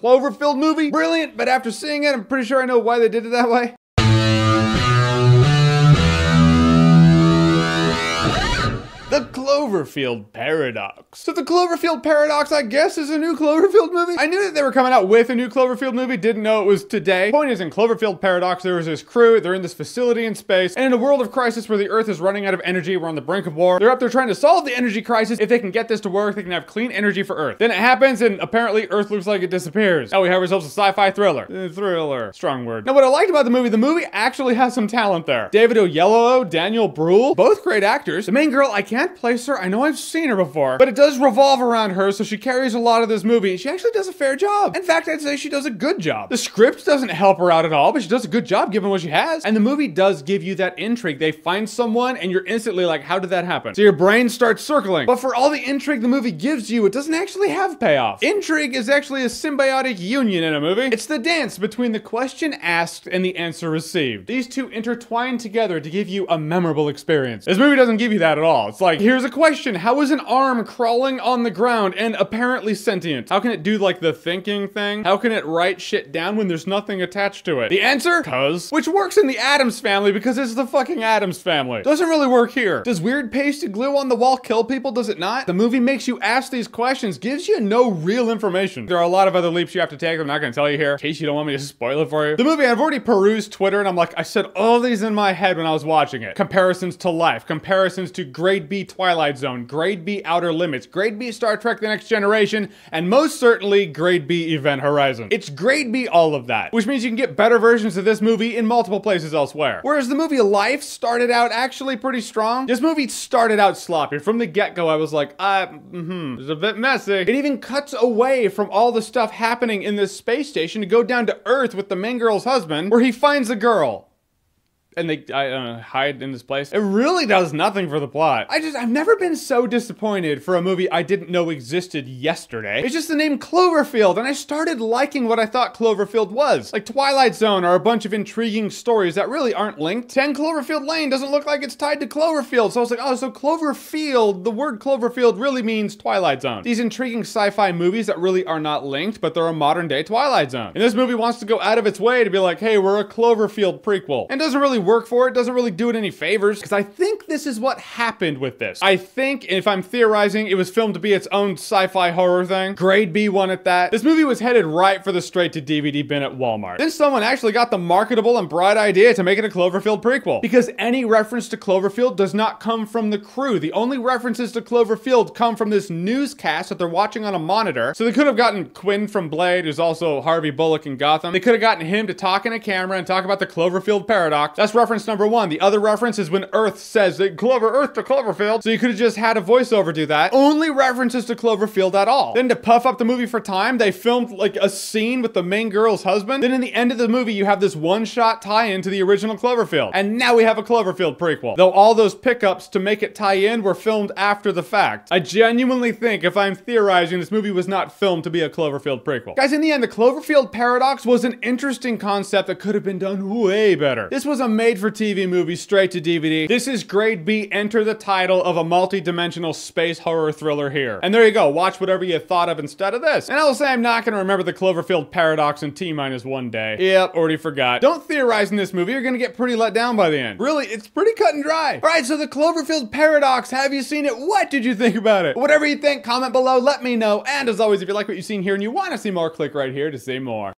Cloverfield movie? Brilliant, but after seeing it, I'm pretty sure I know why they did it that way. The Cloverfield Paradox. So the Cloverfield Paradox, I guess, is a new Cloverfield movie? I knew that they were coming out with a new Cloverfield movie, didn't know it was today. Point is, in Cloverfield Paradox, there was this crew, they're in this facility in space, and in a world of crisis where the Earth is running out of energy, we're on the brink of war, they're up there trying to solve the energy crisis. If they can get this to work, they can have clean energy for Earth. Then it happens, and apparently Earth looks like it disappears. Now we have ourselves a sci-fi thriller. Thriller. Strong word. Now what I liked about the movie actually has some talent there. David Oyelowo, Daniel Bruhl, both great actors. The main girl, I can't place her. I know I've seen her before, but it does revolve around her, so she carries a lot of this movie, and she actually does a fair job. In fact, I'd say she does a good job. The script doesn't help her out at all, but she does a good job given what she has. And the movie does give you that intrigue. They find someone, and you're instantly like, how did that happen? So your brain starts circling. But for all the intrigue the movie gives you, it doesn't actually have payoff. Intrigue is actually a symbiotic union in a movie. It's the dance between the question asked and the answer received. These two intertwine together to give you a memorable experience. This movie doesn't give you that at all. It's like, here's a question. How is an arm crawling on the ground and apparently sentient? How can it do like the thinking thing? How can it write shit down when there's nothing attached to it? The answer? Cuz. Which works in the Addams Family because it's the fucking Addams Family. Doesn't really work here. Does weird pasted glue on the wall kill people? Does it not? The movie makes you ask these questions, gives you no real information. There are a lot of other leaps you have to take. I'm not gonna tell you here in case you don't want me to spoil it for you. The movie, I've already perused Twitter and I'm like, I said all these in my head when I was watching it. Comparisons to Life, comparisons to Grade B Twilight Zone, Grade B Outer Limits, Grade B Star Trek The Next Generation, and most certainly Grade B Event Horizon. It's Grade B all of that, which means you can get better versions of this movie in multiple places elsewhere. Whereas the movie Life started out actually pretty strong. This movie started out sloppy. From the get-go, I was like, it's a bit messy. It even cuts away from all the stuff happening in this space station to go down to Earth with the main girl's husband, where he finds a girl. And they hide in this place. It really does nothing for the plot. I've never been so disappointed for a movie I didn't know existed yesterday. It's just the name Cloverfield, and I started liking what I thought Cloverfield was. Like Twilight Zone are a bunch of intriguing stories that really aren't linked. 10 Cloverfield Lane doesn't look like it's tied to Cloverfield, so I was like, oh, so Cloverfield, the word Cloverfield really means Twilight Zone. These intriguing sci-fi movies that really are not linked, but they're a modern day Twilight Zone. And this movie wants to go out of its way to be like, hey, we're a Cloverfield prequel. And doesn't really work for it, doesn't really do it any favors, because I think this is what happened with this. I think, if I'm theorizing, it was filmed to be its own sci-fi horror thing. Grade B one at that. This movie was headed right for the straight-to-DVD bin at Walmart. Then someone actually got the marketable and bright idea to make it a Cloverfield prequel, because any reference to Cloverfield does not come from the crew. The only references to Cloverfield come from this newscast that they're watching on a monitor. So they could have gotten Quinn from Blade, who's also Harvey Bullock in Gotham. They could have gotten him to talk in a camera and talk about the Cloverfield paradox. That's reference number one. The other reference is when Earth says that Earth to Cloverfield. So you could have just had a voiceover do that. Only references to Cloverfield at all. Then to puff up the movie for time, they filmed like a scene with the main girl's husband. Then in the end of the movie, you have this one-shot tie-in to the original Cloverfield. And now we have a Cloverfield prequel. Though all those pickups to make it tie in were filmed after the fact. I genuinely think, if I'm theorizing, this movie was not filmed to be a Cloverfield prequel. Guys, in the end, the Cloverfield paradox was an interesting concept that could have been done way better. This was a made-for-TV movie straight to DVD. This is Grade B, enter the title of a multi-dimensional space horror thriller here. And there you go, watch whatever you thought of instead of this. And I will say I'm not gonna remember the Cloverfield paradox in T-1 day. Yep, already forgot. Don't theorize in this movie, you're gonna get pretty let down by the end. Really, it's pretty cut and dry. Alright, so the Cloverfield paradox, have you seen it? What did you think about it? Whatever you think, comment below, let me know. And as always, if you like what you've seen here and you wanna see more, click right here to see more.